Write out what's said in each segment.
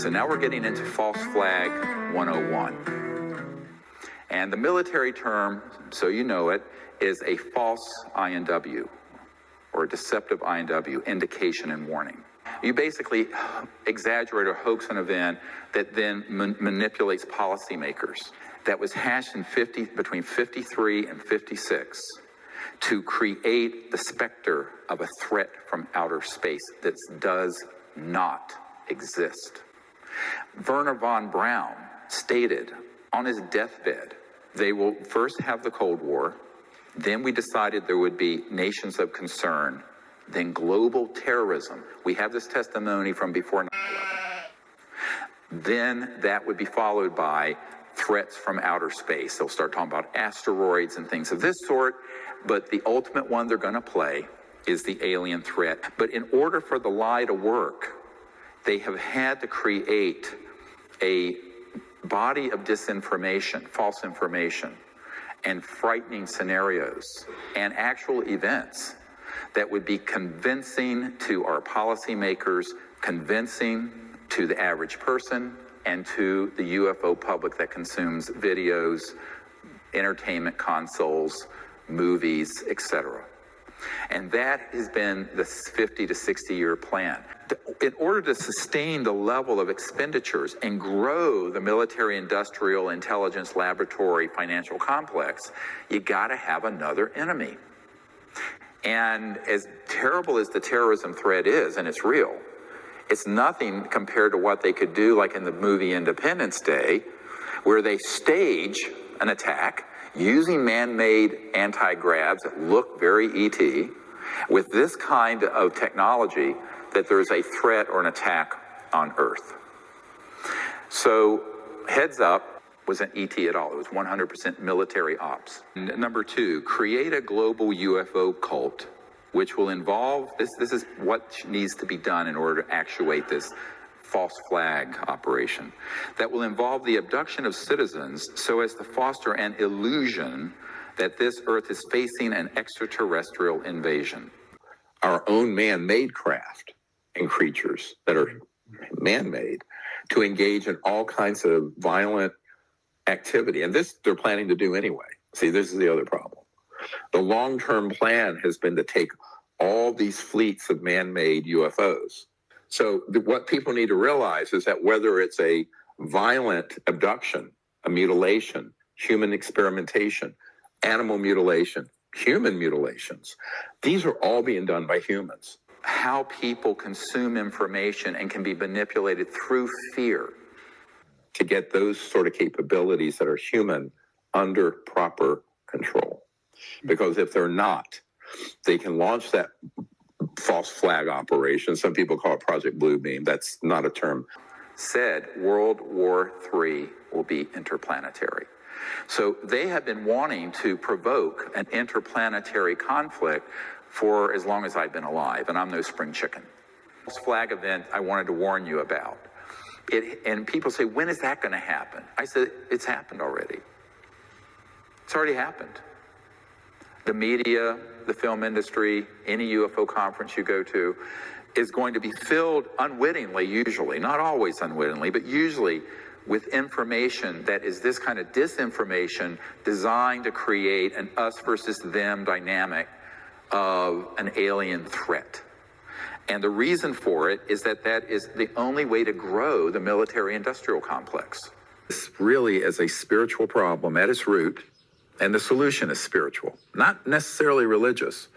So now we're getting into false flag 101. And the military term, so you know it, is a false INW, or a deceptive INW, indication and warning. You basically exaggerate or hoax an event that then manipulates policymakers. That was hashed in between 53 and 56 to create the specter of a threat from outer space that does not exist. Wernher von Braun stated on his deathbed, they will first have the Cold War, then we decided there would be nations of concern, then global terrorism. We have this testimony from before 9/11. Then that would be followed by threats from outer space. They'll start talking about asteroids and things of this sort, but the ultimate one they're going to play is the alien threat. But in order for the lie to work, they have had to create a body of disinformation, false information, and frightening scenarios and actual events that would be convincing to our policymakers, convincing to the average person, and to the UFO public that consumes videos, entertainment consoles, movies, etc. And that has been the 50 to 60 year plan. In order to sustain the level of expenditures and grow the military industrial intelligence laboratory financial complex, you gotta have another enemy. And as terrible as the terrorism threat is, and it's real, it's nothing compared to what they could do, like in the movie Independence Day, where they stage an attack using man-made anti-gravs that look very ET, with this kind of technology, that there's a threat or an attack on Earth. So, heads up, wasn't ET at all. It was 100% military ops. And number two, create a global UFO cult, which will involve, this is what needs to be done in order to actuate this false flag operation, that will involve the abduction of citizens so as to foster an illusion that this Earth is facing an extraterrestrial invasion. Our own man-made craft and creatures that are man-made to engage in all kinds of violent activity. And this they're planning to do anyway. See, this is the other problem. The long-term plan has been to take all these fleets of man-made UFOs. So what people need to realize is that whether it's a violent abduction, a mutilation, human experimentation, animal mutilation, human mutilations, these are all being done by humans. How people consume information and can be manipulated through fear. To get those sort of capabilities that are human under proper control. Because if they're not, they can launch that false flag operation. Some people call it Project Bluebeam. That's not a term. Said World War III will be interplanetary. So they have been wanting to provoke an interplanetary conflict for as long as I've been alive, and I'm no spring chicken. False flag event I wanted to warn you about. And people say, when is that going to happen? I said, it's happened already. It's already happened. The media, the film industry, any UFO conference you go to is going to be filled unwittingly, usually, not always unwittingly, but usually with information that is this kind of disinformation designed to create an us versus them dynamic of an alien threat. And the reason for it is that that is the only way to grow the military-industrial complex. This really is a spiritual problem at its root, and the solution is spiritual, not necessarily religious,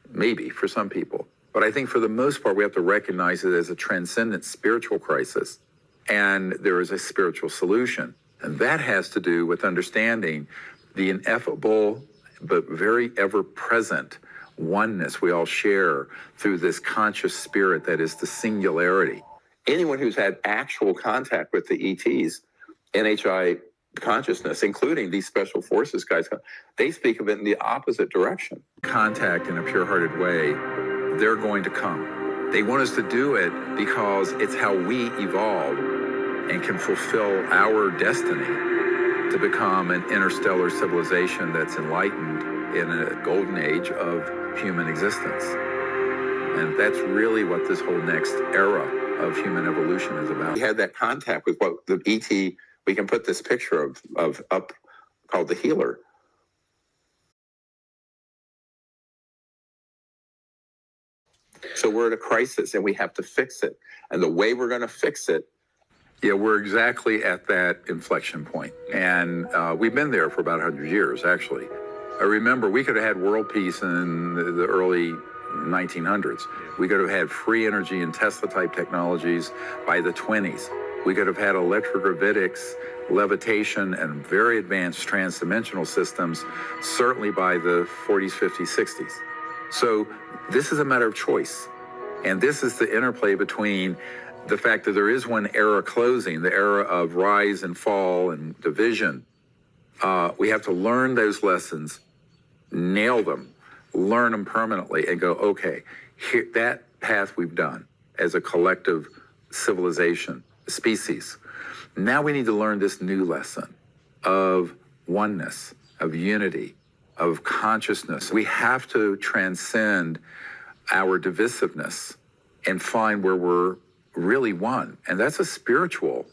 maybe for some people. But I think for the most part, we have to recognize it as a transcendent spiritual crisis, and there is a spiritual solution. And that has to do with understanding the ineffable but very ever-present oneness we all share through this conscious spirit that is the singularity. Anyone who's had actual contact with the ETs, NHI consciousness, including these special forces guys, they speak of it in the opposite direction. Contact in a pure-hearted way, they're going to come. They want us to do it because it's how we evolve and can fulfill our destiny to become an interstellar civilization that's enlightened in a golden age of human existence. And that's really what this whole next era of human evolution is about. We had that contact with what the ET, we can put this picture of up called the healer. So we're at a crisis and we have to fix it. And the way we're going to fix it. Yeah, we're exactly at that inflection point. And we've been there for about 100 years, actually. I remember we could have had world peace in the early 1900s. We could have had free energy and Tesla-type technologies by the 20s. We could have had electrogravitics, levitation, and very advanced transdimensional systems, certainly by the 40s, 50s, 60s. So this is a matter of choice. And this is the interplay between the fact that there is one era closing, the era of rise and fall and division. We have to learn those lessons, nail them, learn them permanently, and go, okay, here, that path we've done as a collective civilization, species. Now we need to learn this new lesson of oneness, of unity, of consciousness. We have to transcend our divisiveness and find where we're really one. And that's a spiritual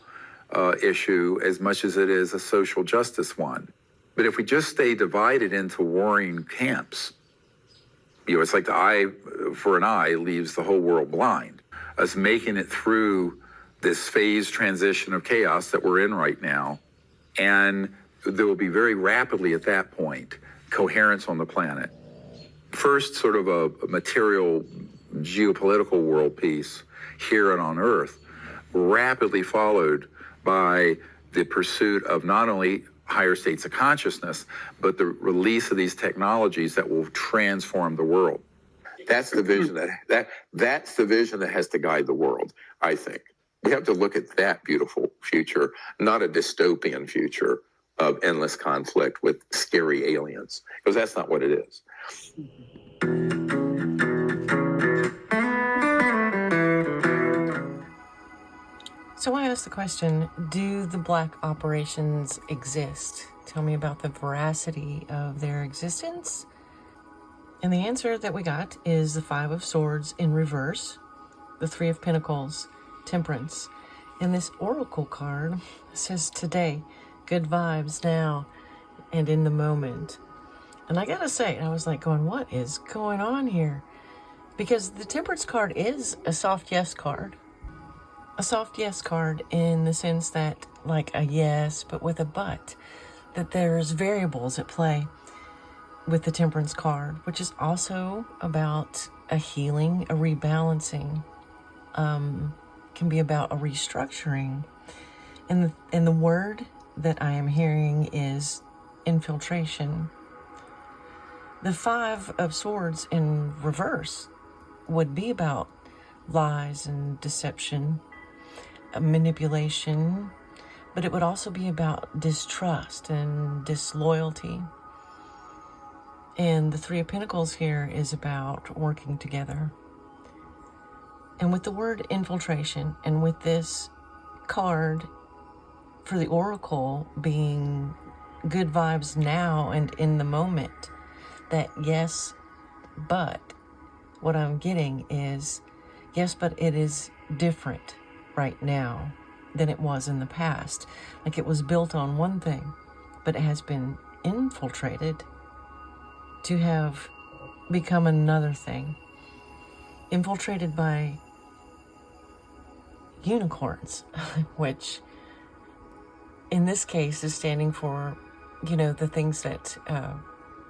issue as much as it is a social justice one. But if we just stay divided into warring camps, it's like the eye for an eye leaves the whole world blind. Us making it through this phase transition of chaos that we're in right now, and there will be very rapidly at that point coherence on the planet. First, sort of a material geopolitical world peace here and on Earth, rapidly followed by the pursuit of not only higher states of consciousness, but the release of these technologies that will transform the world. That's the vision that's the vision that has to guide the world, I think. We have to look at that beautiful future, not a dystopian future of endless conflict with scary aliens, because that's not what it is. So I asked the question, do the black operations exist? Tell me about the veracity of their existence. And the answer that we got is the Five of Swords in reverse, the Three of Pentacles, Temperance. And this Oracle card says today, good vibes now and in the moment. And I gotta say, I was like going, what is going on here? Because the Temperance card is a soft yes card. A soft yes card in the sense that, like a yes, but with a but. That there's variables at play with the Temperance card, which is also about a healing, a rebalancing, can be about a restructuring. And the word that I am hearing is infiltration. The Five of Swords in reverse would be about lies and deception, manipulation, but it would also be about distrust and disloyalty. And the Three of Pentacles here is about working together. And with the word infiltration, and with this card for the Oracle being good vibes now and in the moment, that yes, but what I'm getting is, yes, but it is different right now than it was in the past. Like it was built on one thing, but it has been infiltrated to have become another thing. Infiltrated by unicorns, which in this case is standing for, the things that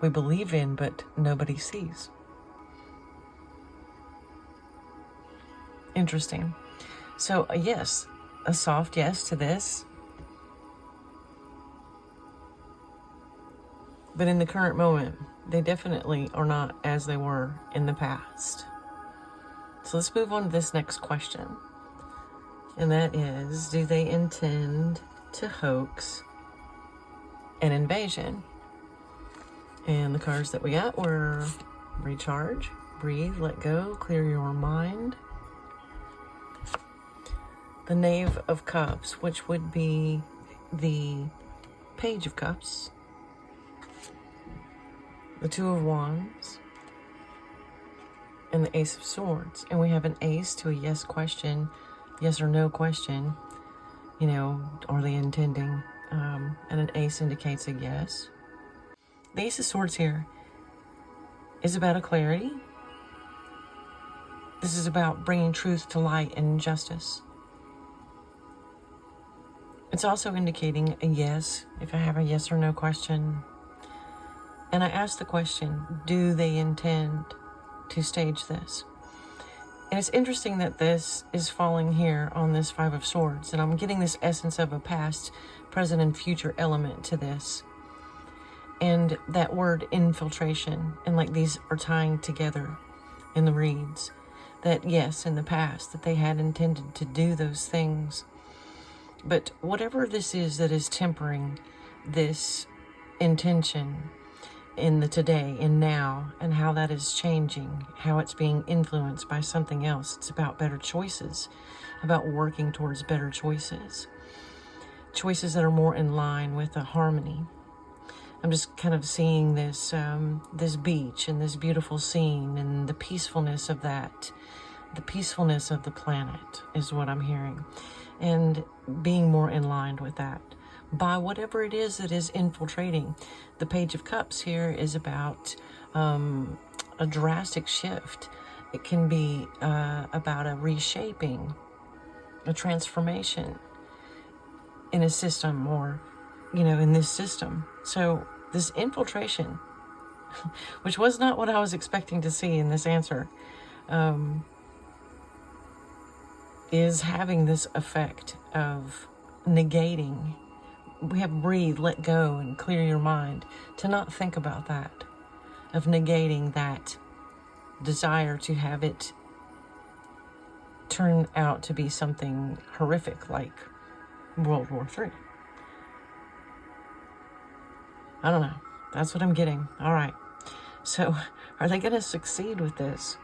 we believe in, but nobody sees. Interesting. So yes, a soft yes to this. But in the current moment, they definitely are not as they were in the past. So let's move on to this next question. And that is, do they intend to hoax an invasion? And the cards that we got were recharge, breathe, let go, clear your mind. The Knave of Cups, which would be the Page of Cups. The Two of Wands. And the Ace of Swords. And we have an ace to a yes question, yes or no question. Are they intending? And an ace indicates a yes. The Ace of Swords here is about a clarity. This is about bringing truth to light and justice. It's also indicating a yes, if I have a yes or no question. And I ask the question, do they intend to stage this? And it's interesting that this is falling here on this Five of Swords, and I'm getting this essence of a past, present, and future element to this. And that word infiltration, and like these are tying together in the reads, that yes, in the past, that they had intended to do those things. But whatever this is that is tempering this intention in the today and now, and how that is changing, how it's being influenced by something else. It's about better choices, about working towards better choices that are more in line with a harmony. I'm just kind of seeing this this beach and this beautiful scene and the peacefulness of that. The peacefulness of the planet is what I'm hearing, and being more in line with that by whatever it is that is infiltrating. The Page of Cups here is about a drastic shift. It can be about a reshaping, a transformation in a system, or in this system. So this infiltration, which was not what I was expecting to see in this answer, is having this effect of negating. We have breathe, let go, and clear your mind. To not think about that, of negating that desire to have it turn out to be something horrific like World War III. I don't know. That's what I'm getting. All right. So, are they going to succeed with this?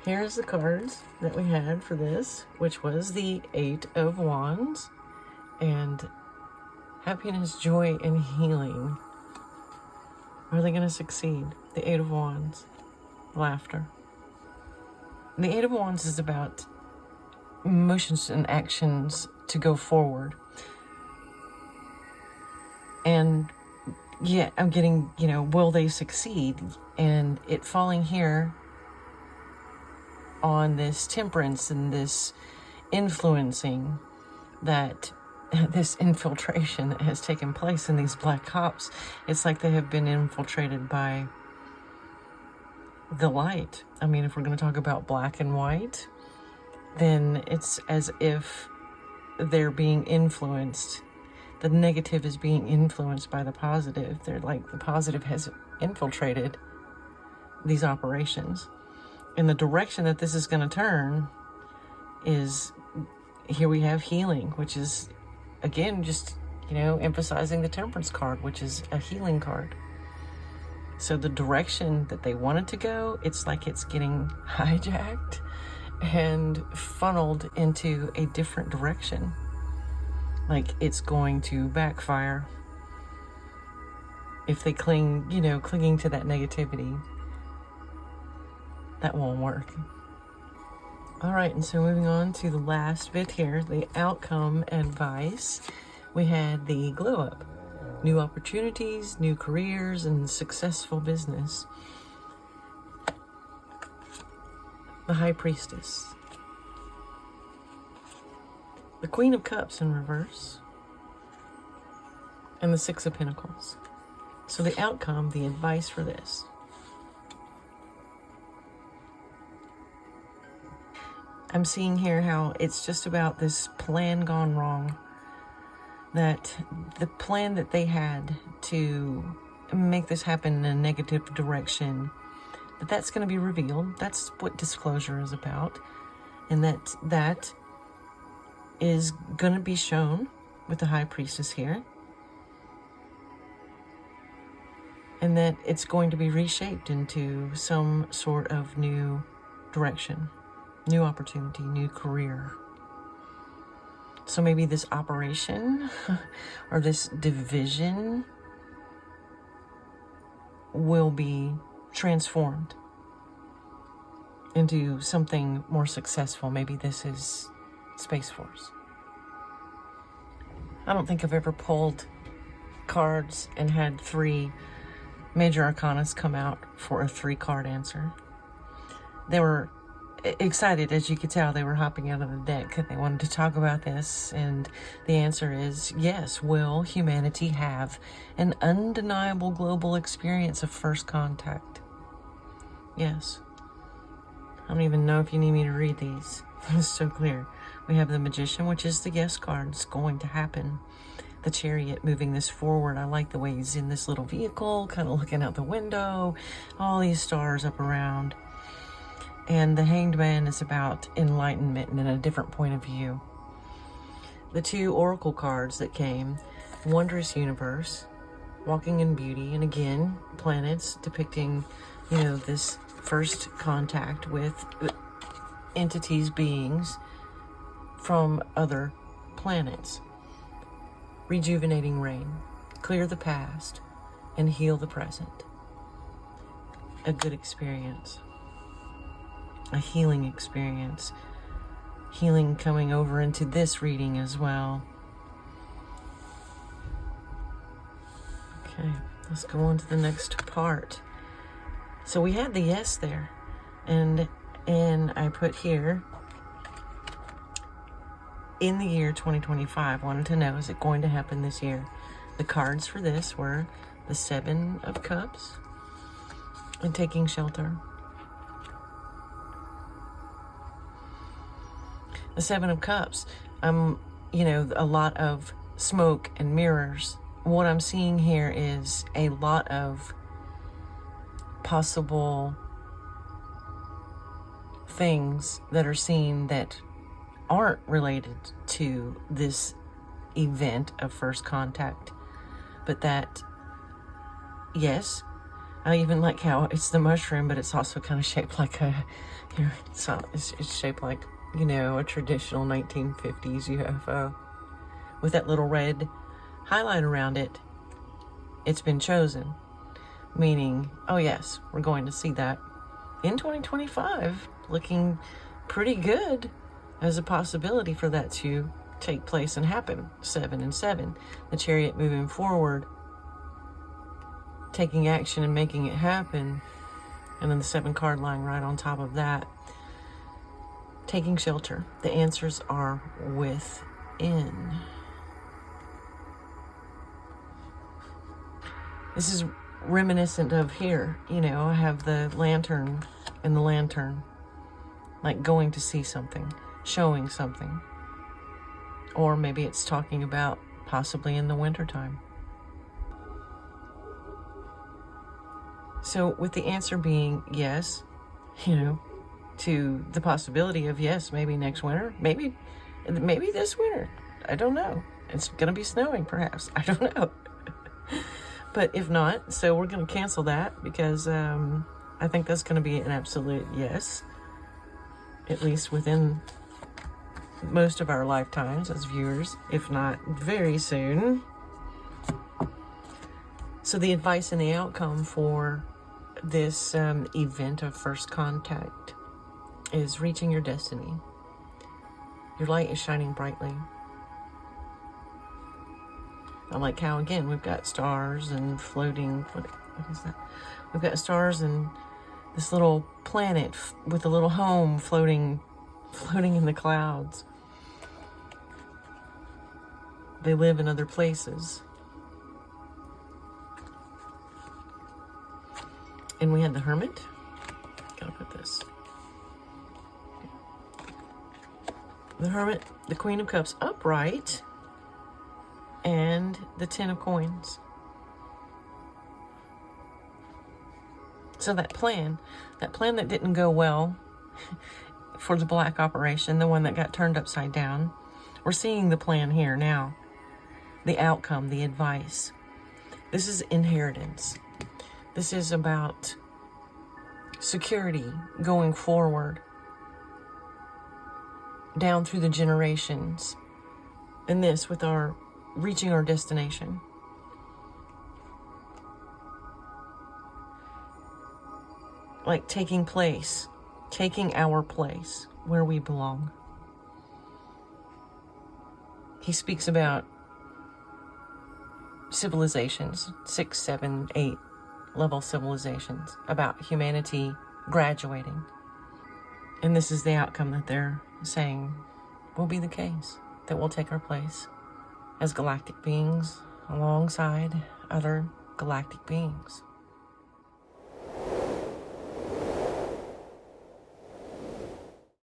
Here's the cards that we had for this, which was the Eight of Wands and happiness, joy, and healing. Are they going to succeed? The Eight of Wands, laughter. The Eight of Wands is about emotions and actions to go forward. And yeah, I'm getting, will they succeed? And it falling here on this temperance and this influencing, that this infiltration that has taken place in these black cops. It's like they have been infiltrated by the light. I mean, if we're going to talk about black and white, then it's as if they're being influenced. The negative is being influenced by the positive. They're like the positive has infiltrated these operations. And the direction that this is going to turn is, here we have healing, which is, again, just, emphasizing the Temperance card, which is a healing card. So the direction that they wanted to go, it's like it's getting hijacked and funneled into a different direction. Like it's going to backfire if they clinging to that negativity. That won't work. All right, and so moving on to the last bit here, the outcome advice. We had the glow up, new opportunities, new careers, and successful business. The High Priestess. The Queen of Cups in reverse. And the Six of Pentacles. So the outcome, the advice for this. I'm seeing here how it's just about this plan gone wrong. That the plan that they had to make this happen in a negative direction, that's going to be revealed. That's what disclosure is about. And that is going to be shown with the High Priestess here. And that it's going to be reshaped into some sort of new direction. New opportunity, new career. So maybe this operation or this division will be transformed into something more successful. Maybe this is Space Force. I don't think I've ever pulled cards and had 3 major arcanas come out for a 3-card answer. They were excited, as you could tell. They were hopping out of the deck and they wanted to talk about this, and the answer is yes. Will humanity have an undeniable global experience of first contact? Yes. I don't even know if you need me to read these. It's so clear. We have the Magician, which is the yes card. It's going to happen. The Chariot, moving this forward. I like the way he's in this little vehicle, kind of looking out the window, all these stars up around. And the Hanged Man is about enlightenment and a different point of view. The 2 oracle cards that came, Wondrous Universe, Walking in Beauty, and again, planets depicting, this first contact with entities, beings from other planets. Rejuvenating Rain, clear the past and heal the present. A good experience. A healing experience. Healing coming over into this reading as well. Okay, let's go on to the next part. So we had the yes there, and I put here, in the year 2025, wanted to know, is it going to happen this year? The cards for this were the 7 of Cups and Taking Shelter. The 7 of Cups, a lot of smoke and mirrors. What I'm seeing here is a lot of possible things that are seen that aren't related to this event of first contact, but that, yes, I even like how it's the mushroom, but it's also kind of shaped like it's shaped like, a traditional 1950s UFO with that little red highlight around it. It's been chosen, meaning, oh yes, we're going to see that in 2025, looking pretty good as a possibility for that to take place and happen. 7 and 7. The Chariot moving forward, taking action and making it happen. And then the 7 card lying right on top of that. Taking shelter. The answers are within. This is reminiscent of here. I have the lantern and the lantern. Like going to see something. Showing something. Or maybe it's talking about possibly in the wintertime. So with the answer being yes, to the possibility of yes, maybe next winter, maybe this winter. I don't know. It's going to be snowing perhaps. I don't know. But if not, so we're going to cancel that because I think that's going to be an absolute yes. At least within most of our lifetimes as viewers, if not very soon. So the advice and the outcome for this event of first contact is reaching your destiny. Your light is shining brightly. I like how, again, we've got stars and floating, what is that? We've got stars and this little planet with a little home floating in the clouds. They live in other places. And we had the Hermit. Gotta put this. The Hermit, the Queen of Cups upright, and the 10 of Coins. So that plan that didn't go well for the black operation, the one that got turned upside down, we're seeing the plan here now. The outcome, the advice. This is inheritance. This is about security going forward, down through the generations. And this with our reaching our destination. Like taking place, taking our place where we belong. he speaks about civilizations, 6, 7, 8 level civilizations, about humanity graduating. And this is the outcome that they're saying will be the case, that will take our place as galactic beings alongside other galactic beings.